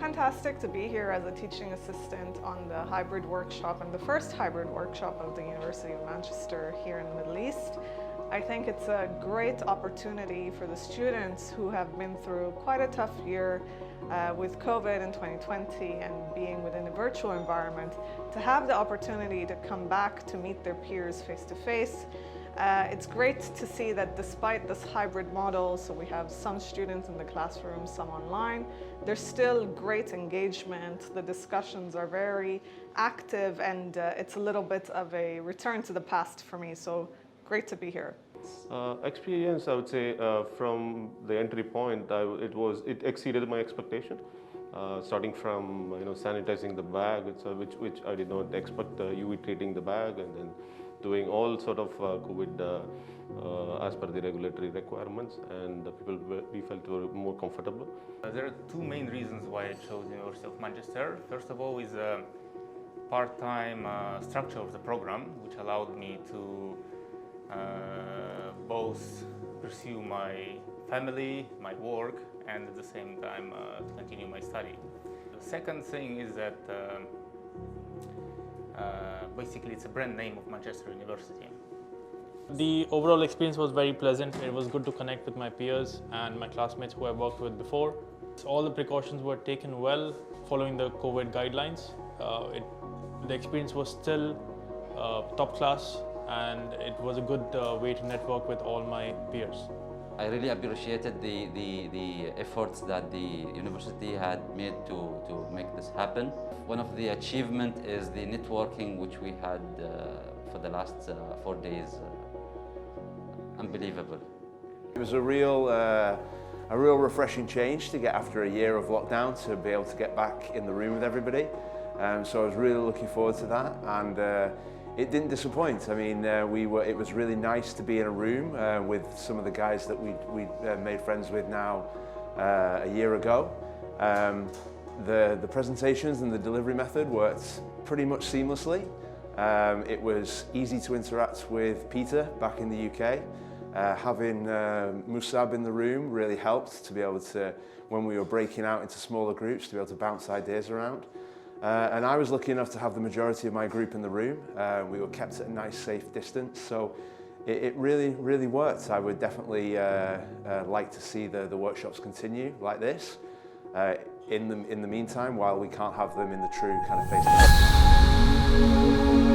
fantastic to be here as a teaching assistant on the hybrid workshop and the first hybrid workshop of the University of Manchester here in the Middle East. I think it's a great opportunity for the students who have been through quite a tough year with COVID in 2020 and being within a virtual environment to have the opportunity to come back to meet their peers face to face. It's great to see that despite this hybrid model, so we have some students in the classroom, some online, there's still great engagement. The discussions are very active and it's a little bit of a return to the past for me, so great to be here. Experience, I would say, from the entry point, it exceeded my expectation. Starting from sanitizing the bag, which I did not expect, UV treating the bag, and then doing all sort of COVID as per the regulatory requirements, and we felt were more comfortable. There are two main reasons why I chose the University of Manchester. First of all is the part-time structure of the program, which allowed me to both pursue my family, my work, and at the same time to continue my study. The second thing is that basically it's a brand name of Manchester University. The overall experience was very pleasant. It was good to connect with my peers and my classmates who I worked with before. All the precautions were taken well following the COVID guidelines. The experience was still top class, and it was a good way to network with all my peers. I really appreciated the efforts that the university had made to make this happen. One of the achievements is the networking which we had for the last 4 days. Unbelievable. It was a real refreshing change to get after a year of lockdown to be able to get back in the room with everybody. So I was really looking forward to that, and it didn't disappoint. I mean, it was really nice to be in a room with some of the guys that we made friends with now a year ago. The presentations and the delivery method worked pretty much seamlessly. It was easy to interact with Peter back in the UK. Having Musab in the room really helped to be able to, when we were breaking out into smaller groups, to be able to bounce ideas around. And I was lucky enough to have the majority of my group in the room. We were kept at a nice, safe distance, so it really worked. I would definitely like to see the workshops continue like this. In the meantime, while we can't have them in the true kind of face-to-face.